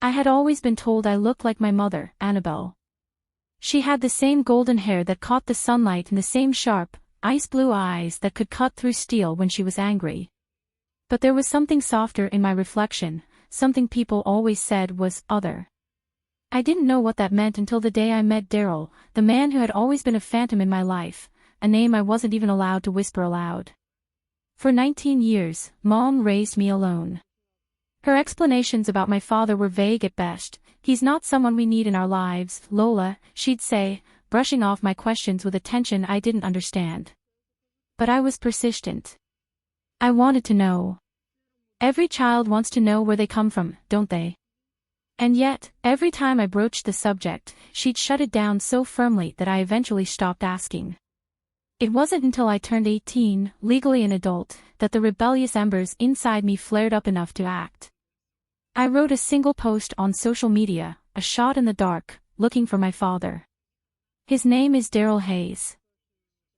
I had always been told I looked like my mother, Annabelle. She had the same golden hair that caught the sunlight and the same sharp, ice-blue eyes that could cut through steel when she was angry. But there was something softer in my reflection, something people always said was other. I didn't know what that meant until the day I met Daryl, the man who had always been a phantom in my life, a name I wasn't even allowed to whisper aloud. For 19 years, Mom raised me alone. Her explanations about my father were vague at best. He's not someone we need in our lives, Lola, she'd say, brushing off my questions with a tension I didn't understand. But I was persistent. I wanted to know. Every child wants to know where they come from, don't they? And yet, every time I broached the subject, she'd shut it down so firmly that I eventually stopped asking. It wasn't until I turned 18, legally an adult, that the rebellious embers inside me flared up enough to act. I wrote a single post on social media, a shot in the dark, looking for my father. His name is Daryl Hayes.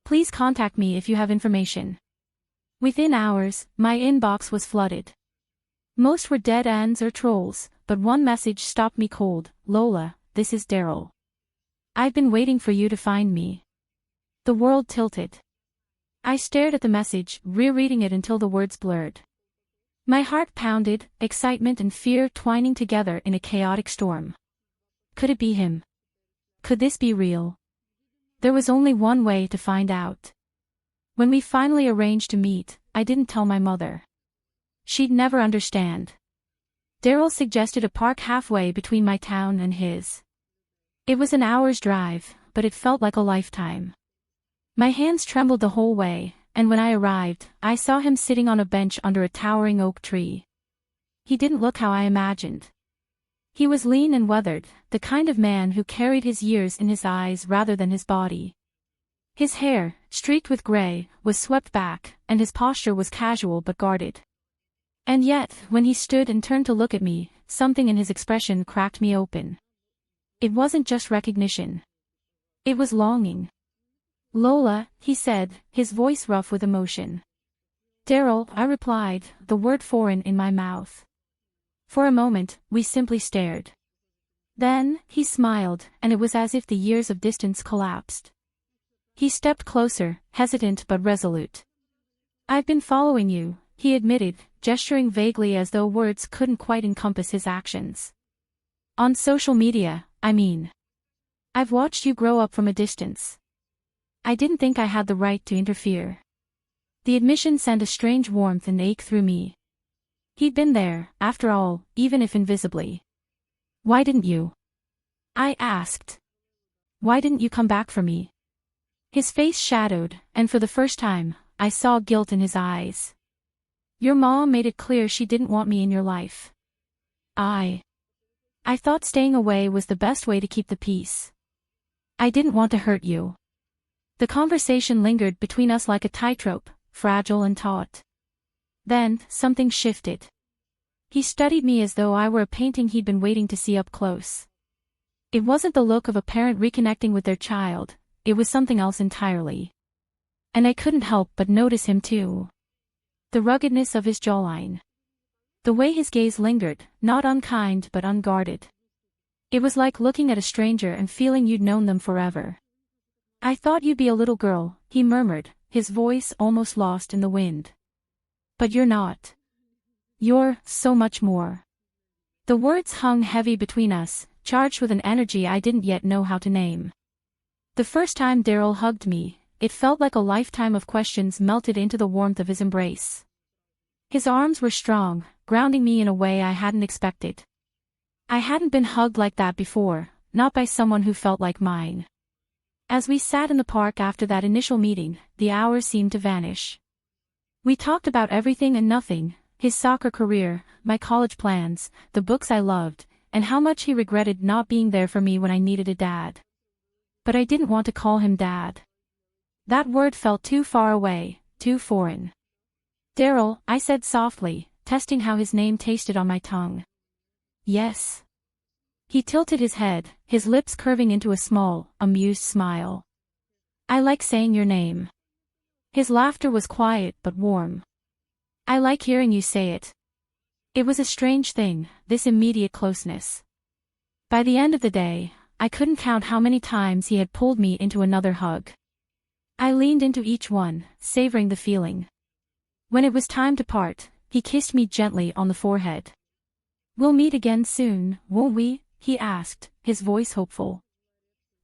Please contact me if you have information. Within hours, my inbox was flooded. Most were dead ends or trolls, but one message stopped me cold. Lola, this is Daryl. I've been waiting for you to find me. The world tilted. I stared at the message, rereading it until the words blurred. My heart pounded, excitement and fear twining together in a chaotic storm. Could it be him? Could this be real? There was only one way to find out. When we finally arranged to meet, I didn't tell my mother. She'd never understand. Daryl suggested a park halfway between my town and his. It was an hour's drive, but it felt like a lifetime. My hands trembled the whole way, and when I arrived, I saw him sitting on a bench under a towering oak tree. He didn't look how I imagined. He was lean and weathered, the kind of man who carried his years in his eyes rather than his body. His hair, streaked with gray, was swept back, and his posture was casual but guarded. And yet, when he stood and turned to look at me, something in his expression cracked me open. It wasn't just recognition. It was longing. Lola, he said, his voice rough with emotion. Daryl, I replied, the word foreign in my mouth. For a moment, we simply stared. Then, he smiled, and it was as if the years of distance collapsed. He stepped closer, hesitant but resolute. I've been following you, he admitted, gesturing vaguely as though words couldn't quite encompass his actions. On social media, I mean. I've watched you grow up from a distance. I didn't think I had the right to interfere. The admission sent a strange warmth and ache through me. He'd been there, after all, even if invisibly. Why didn't you? I asked. Why didn't you come back for me? His face shadowed, and for the first time, I saw guilt in his eyes. Your mom made it clear she didn't want me in your life. I thought staying away was the best way to keep the peace. I didn't want to hurt you. The conversation lingered between us like a tightrope, fragile and taut. Then, something shifted. He studied me as though I were a painting he'd been waiting to see up close. It wasn't the look of a parent reconnecting with their child, it was something else entirely. And I couldn't help but notice him too. The ruggedness of his jawline. The way his gaze lingered, not unkind but unguarded. It was like looking at a stranger and feeling you'd known them forever. I thought you'd be a little girl, he murmured, his voice almost lost in the wind. But you're not. You're so much more. The words hung heavy between us, charged with an energy I didn't yet know how to name. The first time Daryl hugged me, it felt like a lifetime of questions melted into the warmth of his embrace. His arms were strong, grounding me in a way I hadn't expected. I hadn't been hugged like that before, not by someone who felt like mine. As we sat in the park after that initial meeting, the hours seemed to vanish. We talked about everything and nothing, his soccer career, my college plans, the books I loved, and how much he regretted not being there for me when I needed a dad. But I didn't want to call him Dad. That word felt too far away, too foreign. Daryl, I said softly, testing how his name tasted on my tongue. Yes. He tilted his head, his lips curving into a small, amused smile. I like saying your name. His laughter was quiet but warm. I like hearing you say it. It was a strange thing, this immediate closeness. By the end of the day, I couldn't count how many times he had pulled me into another hug. I leaned into each one, savoring the feeling. When it was time to part, he kissed me gently on the forehead. "We'll meet again soon, won't we?" he asked, his voice hopeful.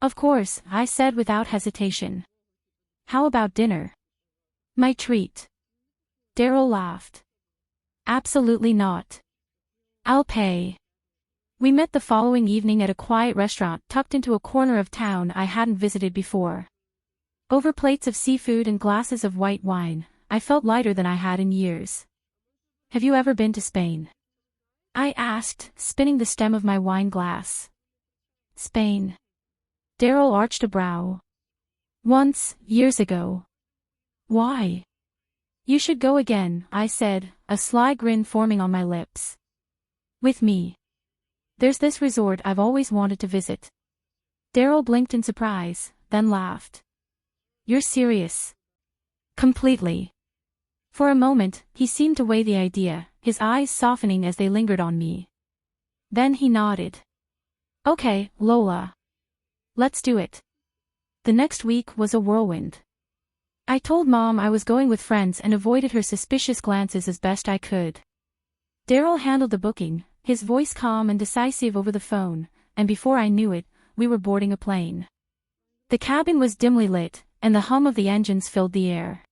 "Of course," I said without hesitation. "How about dinner?" "My treat." Daryl laughed. "Absolutely not. I'll pay." We met the following evening at a quiet restaurant tucked into a corner of town I hadn't visited before. Over plates of seafood and glasses of white wine, I felt lighter than I had in years. "Have you ever been to Spain?" I asked, spinning the stem of my wine glass. "Spain?" Daryl arched a brow. "Once, years ago." "Why?" "You should go again," I said, a sly grin forming on my lips. "With me. There's this resort I've always wanted to visit." Daryl blinked in surprise, then laughed. "You're serious?" "Completely." For a moment, he seemed to weigh the idea, his eyes softening as they lingered on me. Then he nodded. "Okay, Lola. Let's do it." The next week was a whirlwind. I told Mom I was going with friends and avoided her suspicious glances as best I could. Daryl handled the booking, his voice calm and decisive over the phone, and before I knew it, we were boarding a plane. The cabin was dimly lit, and the hum of the engines filled the air.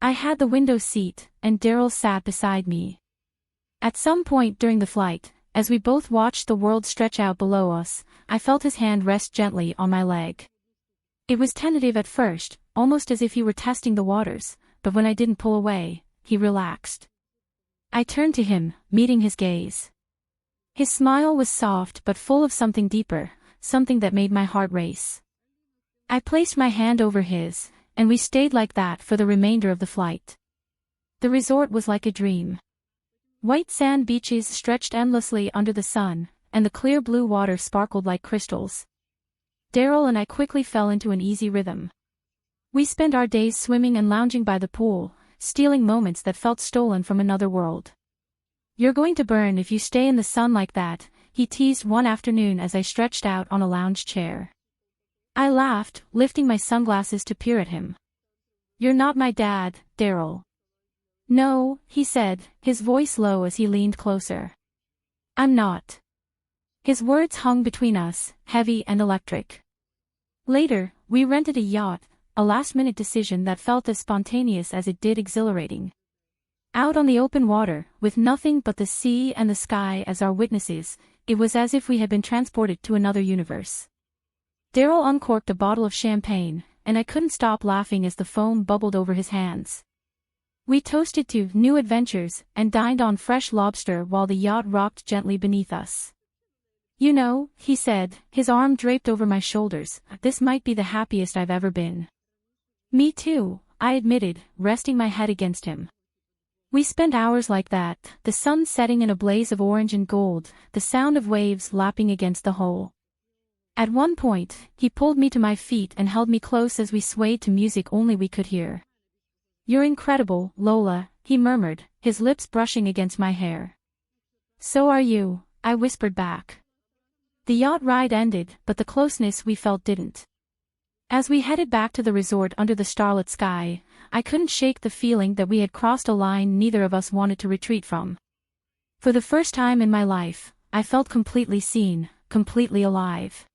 I had the window seat, and Daryl sat beside me. At some point during the flight, as we both watched the world stretch out below us, I felt his hand rest gently on my leg. It was tentative at first, almost as if he were testing the waters, but when I didn't pull away, he relaxed. I turned to him, meeting his gaze. His smile was soft but full of something deeper, something that made my heart race. I placed my hand over his, and we stayed like that for the remainder of the flight. The resort was like a dream. White sand beaches stretched endlessly under the sun, and the clear blue water sparkled like crystals. Daryl and I quickly fell into an easy rhythm. We spent our days swimming and lounging by the pool, stealing moments that felt stolen from another world. "You're going to burn if you stay in the sun like that," he teased one afternoon as I stretched out on a lounge chair. I laughed, lifting my sunglasses to peer at him. "You're not my dad, Daryl." "No," he said, his voice low as he leaned closer. "I'm not." His words hung between us, heavy and electric. Later, we rented a yacht, a last-minute decision that felt as spontaneous as it did exhilarating. Out on the open water, with nothing but the sea and the sky as our witnesses, it was as if we had been transported to another universe. Daryl uncorked a bottle of champagne, and I couldn't stop laughing as the foam bubbled over his hands. We toasted to new adventures and dined on fresh lobster while the yacht rocked gently beneath us. "You know," he said, his arm draped over my shoulders, "this might be the happiest I've ever been." "Me too," I admitted, resting my head against him. We spent hours like that, the sun setting in a blaze of orange and gold, the sound of waves lapping against the hull. At one point, he pulled me to my feet and held me close as we swayed to music only we could hear. "You're incredible, Lola," he murmured, his lips brushing against my hair. "So are you," I whispered back. The yacht ride ended, but the closeness we felt didn't. As we headed back to the resort under the starlit sky, I couldn't shake the feeling that we had crossed a line neither of us wanted to retreat from. For the first time in my life, I felt completely seen, completely alive.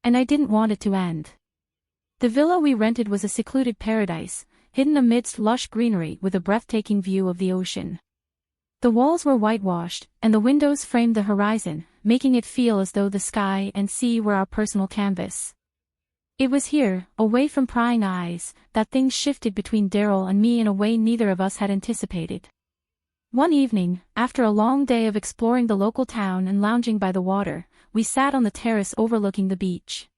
And I didn't want it to end. The villa we rented was a secluded paradise, hidden amidst lush greenery with a breathtaking view of the ocean. The walls were whitewashed, and the windows framed the horizon, making it feel as though the sky and sea were our personal canvas. It was here, away from prying eyes, that things shifted between Daryl and me in a way neither of us had anticipated. One evening, after a long day of exploring the local town and lounging by the water, we sat on the terrace overlooking the beach.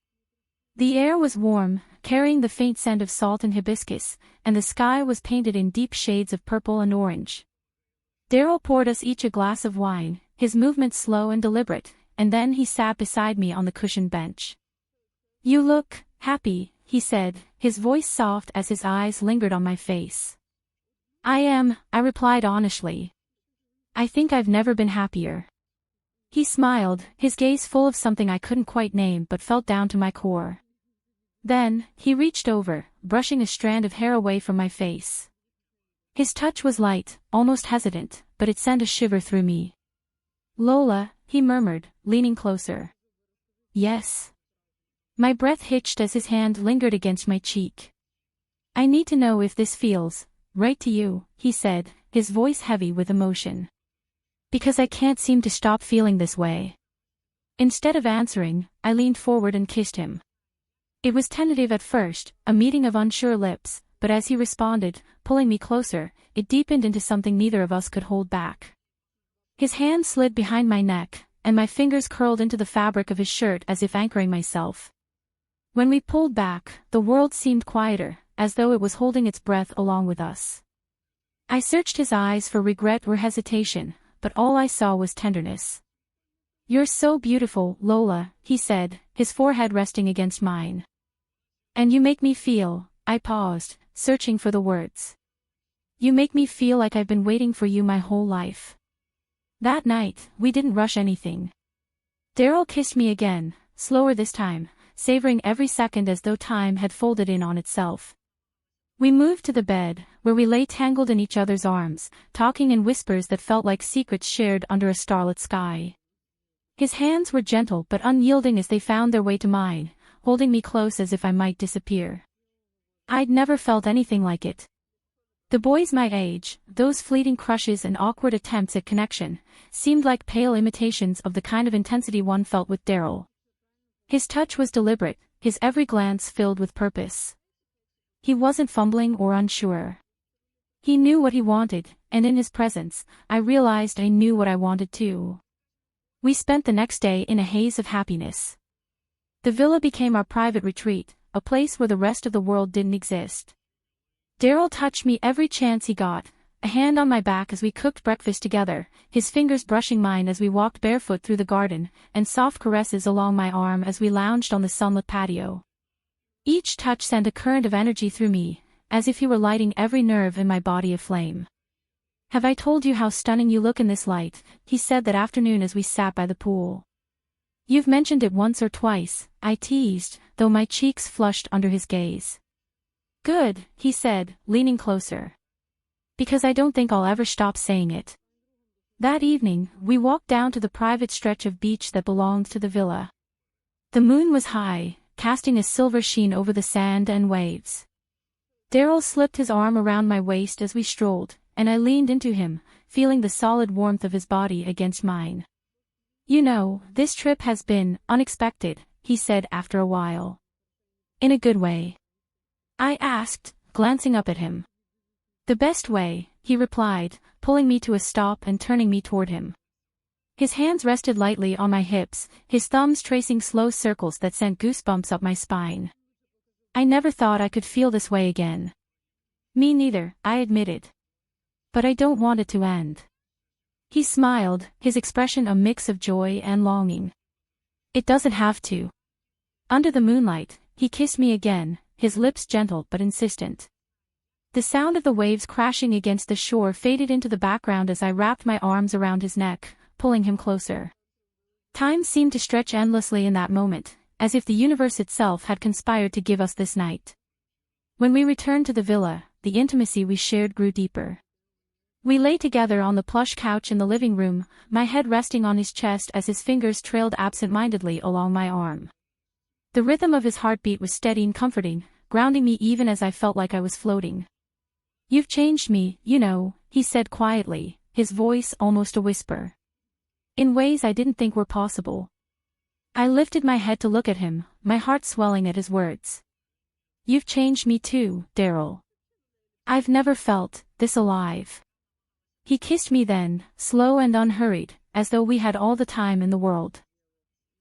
The air was warm, carrying the faint scent of salt and hibiscus, and the sky was painted in deep shades of purple and orange. Daryl poured us each a glass of wine, his movements slow and deliberate, and then he sat beside me on the cushioned bench. "You look happy," he said, his voice soft as his eyes lingered on my face. "I am," I replied honestly. I think I've never been happier. He smiled, his gaze full of something I couldn't quite name but felt down to my core. Then, he reached over, brushing a strand of hair away from my face. His touch was light, almost hesitant, but it sent a shiver through me. Lola, he murmured, leaning closer. Yes. My breath hitched as his hand lingered against my cheek. I need to know if this feels right to you, he said, his voice heavy with emotion. Because I can't seem to stop feeling this way. Instead of answering, I leaned forward and kissed him. It was tentative at first, a meeting of unsure lips, but as he responded, pulling me closer, it deepened into something neither of us could hold back. His hand slid behind my neck, and my fingers curled into the fabric of his shirt as if anchoring myself. When we pulled back, the world seemed quieter, as though it was holding its breath along with us. I searched his eyes for regret or hesitation, but all I saw was tenderness. You're so beautiful, Lola, he said, his forehead resting against mine. And you make me feel, I paused, searching for the words. You make me feel like I've been waiting for you my whole life. That night, we didn't rush anything. Daryl kissed me again, slower this time, savoring every second as though time had folded in on itself. We moved to the bed, where we lay tangled in each other's arms, talking in whispers that felt like secrets shared under a starlit sky. His hands were gentle but unyielding as they found their way to mine, holding me close as if I might disappear. I'd never felt anything like it. The boys my age, those fleeting crushes and awkward attempts at connection, seemed like pale imitations of the kind of intensity one felt with Daryl. His touch was deliberate, his every glance filled with purpose. He wasn't fumbling or unsure. He knew what he wanted, and in his presence, I realized I knew what I wanted too. We spent the next day in a haze of happiness. The villa became our private retreat, a place where the rest of the world didn't exist. Daryl touched me every chance he got, a hand on my back as we cooked breakfast together, his fingers brushing mine as we walked barefoot through the garden, and soft caresses along my arm as we lounged on the sunlit patio. Each touch sent a current of energy through me, as if he were lighting every nerve in my body aflame. Have I told you how stunning you look in this light, he said that afternoon as we sat by the pool. You've mentioned it once or twice, I teased, though my cheeks flushed under his gaze. Good, he said, leaning closer. Because I don't think I'll ever stop saying it. That evening, we walked down to the private stretch of beach that belonged to the villa. The moon was high, casting a silver sheen over the sand and waves. Daryl slipped his arm around my waist as we strolled, and I leaned into him, feeling the solid warmth of his body against mine. You know, this trip has been unexpected, he said after a while. In a good way? I asked, glancing up at him. The best way, he replied, pulling me to a stop and turning me toward him. His hands rested lightly on my hips, his thumbs tracing slow circles that sent goosebumps up my spine. I never thought I could feel this way again. Me neither, I admitted. But I don't want it to end. He smiled, his expression a mix of joy and longing. It doesn't have to. Under the moonlight, he kissed me again, his lips gentle but insistent. The sound of the waves crashing against the shore faded into the background as I wrapped my arms around his neck, pulling him closer. Time seemed to stretch endlessly in that moment, as if the universe itself had conspired to give us this night. When we returned to the villa, the intimacy we shared grew deeper. We lay together on the plush couch in the living room, my head resting on his chest as his fingers trailed absent-mindedly along my arm. The rhythm of his heartbeat was steady and comforting, grounding me even as I felt like I was floating. You've changed me, you know, he said quietly, his voice almost a whisper. In ways I didn't think were possible. I lifted my head to look at him, my heart swelling at his words. You've changed me too, Daryl. I've never felt this alive. He kissed me then, slow and unhurried, as though we had all the time in the world.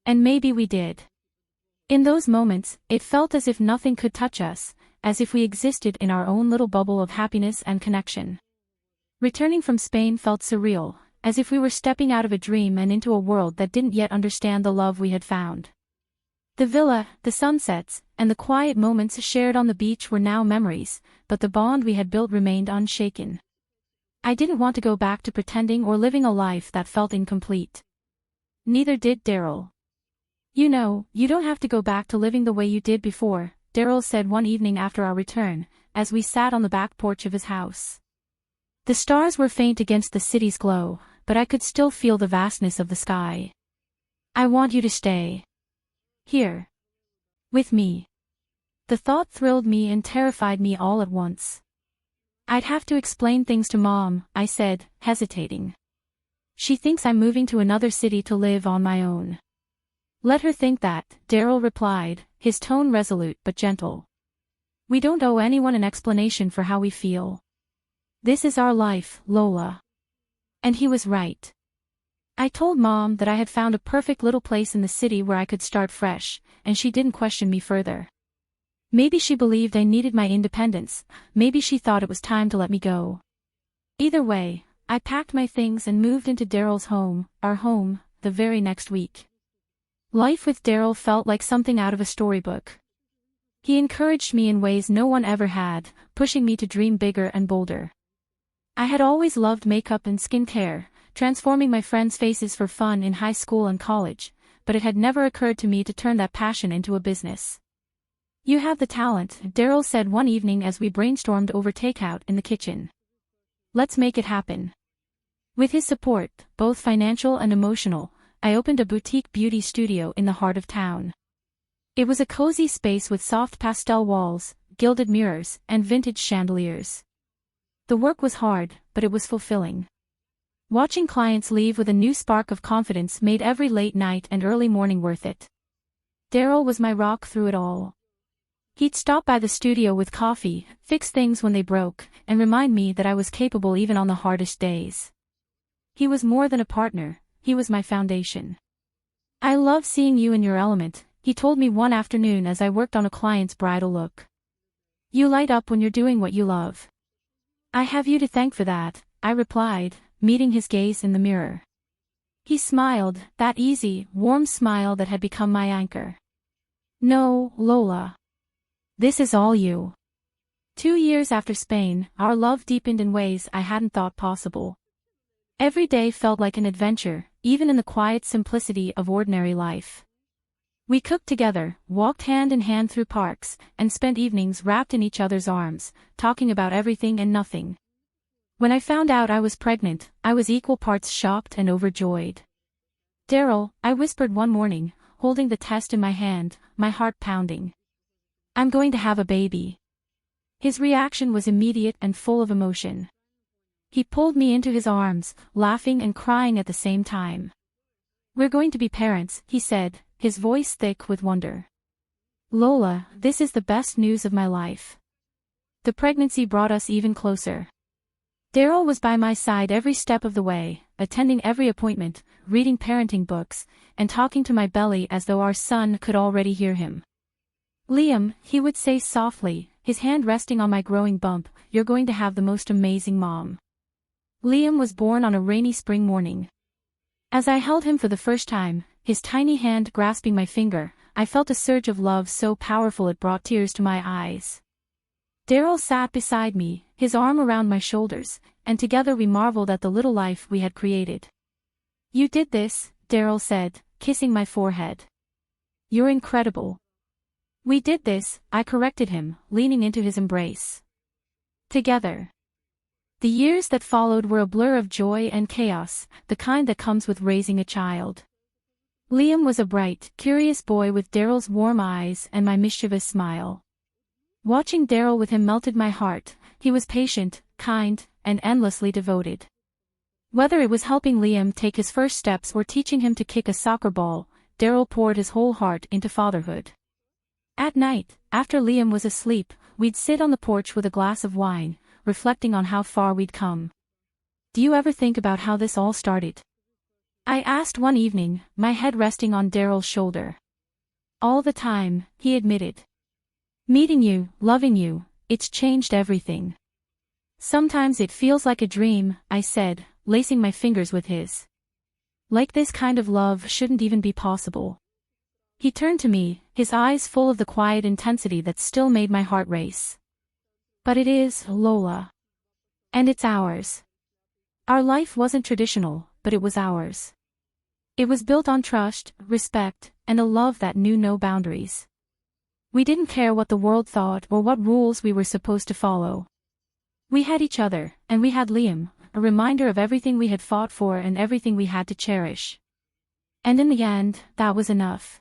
And maybe we did. In those moments, it felt as if nothing could touch us, as if we existed in our own little bubble of happiness and connection. Returning from Spain felt surreal, as if we were stepping out of a dream and into a world that didn't yet understand the love we had found. The villa, the sunsets, and the quiet moments shared on the beach were now memories, but the bond we had built remained unshaken. I didn't want to go back to pretending or living a life that felt incomplete. Neither did Daryl. You know, you don't have to go back to living the way you did before, Daryl said one evening after our return, as we sat on the back porch of his house. The stars were faint against the city's glow, but I could still feel the vastness of the sky. I want you to stay here with me. The thought thrilled me and terrified me all at once. I'd have to explain things to Mom, I said, hesitating. She thinks I'm moving to another city to live on my own. Let her think that, Daryl replied, his tone resolute but gentle. We don't owe anyone an explanation for how we feel. This is our life, Lola. And he was right. I told Mom that I had found a perfect little place in the city where I could start fresh, and she didn't question me further. Maybe she believed I needed my independence, maybe she thought it was time to let me go. Either way, I packed my things and moved into Daryl's home, our home, the very next week. Life with Daryl felt like something out of a storybook. He encouraged me in ways no one ever had, pushing me to dream bigger and bolder. I had always loved makeup and skincare, transforming my friends' faces for fun in high school and college, but it had never occurred to me to turn that passion into a business. You have the talent, Daryl said one evening as we brainstormed over takeout in the kitchen. Let's make it happen. With his support, both financial and emotional, I opened a boutique beauty studio in the heart of town. It was a cozy space with soft pastel walls, gilded mirrors, and vintage chandeliers. The work was hard, but it was fulfilling. Watching clients leave with a new spark of confidence made every late night and early morning worth it. Daryl was my rock through it all. He'd stop by the studio with coffee, fix things when they broke, and remind me that I was capable even on the hardest days. He was more than a partner, he was my foundation. I love seeing you in your element, he told me one afternoon as I worked on a client's bridal look. You light up when you're doing what you love. I have you to thank for that, I replied, meeting his gaze in the mirror. He smiled, that easy, warm smile that had become my anchor. No, Lola. This is all you. 2 years after Spain, our love deepened in ways I hadn't thought possible. Every day felt like an adventure, even in the quiet simplicity of ordinary life. We cooked together, walked hand in hand through parks, and spent evenings wrapped in each other's arms, talking about everything and nothing. When I found out I was pregnant, I was equal parts shocked and overjoyed. Daryl, I whispered one morning, holding the test in my hand, my heart pounding. I'm going to have a baby. His reaction was immediate and full of emotion. He pulled me into his arms, laughing and crying at the same time. We're going to be parents, he said, his voice thick with wonder. Lola, this is the best news of my life. The pregnancy brought us even closer. Daryl was by my side every step of the way, attending every appointment, reading parenting books, and talking to my belly as though our son could already hear him. Liam, he would say softly, his hand resting on my growing bump, you're going to have the most amazing mom. Liam was born on a rainy spring morning. As I held him for the first time, his tiny hand grasping my finger, I felt a surge of love so powerful it brought tears to my eyes. Daryl sat beside me, his arm around my shoulders, and together we marveled at the little life we had created. You did this, Daryl said, kissing my forehead. You're incredible. We did this, I corrected him, leaning into his embrace. Together. The years that followed were a blur of joy and chaos, the kind that comes with raising a child. Liam was a bright, curious boy with Daryl's warm eyes and my mischievous smile. Watching Daryl with him melted my heart, he was patient, kind, and endlessly devoted. Whether it was helping Liam take his first steps or teaching him to kick a soccer ball, Daryl poured his whole heart into fatherhood. At night, after Liam was asleep, we'd sit on the porch with a glass of wine, reflecting on how far we'd come. Do you ever think about how this all started? I asked one evening, my head resting on Daryl's shoulder. All the time, he admitted. Meeting you, loving you, it's changed everything. Sometimes it feels like a dream, I said, lacing my fingers with his. Like this kind of love shouldn't even be possible. He turned to me, his eyes full of the quiet intensity that still made my heart race. But it is, Lola. And it's ours. Our life wasn't traditional, but it was ours. It was built on trust, respect, and a love that knew no boundaries. We didn't care what the world thought or what rules we were supposed to follow. We had each other, and we had Liam, a reminder of everything we had fought for and everything we had to cherish. And in the end, that was enough.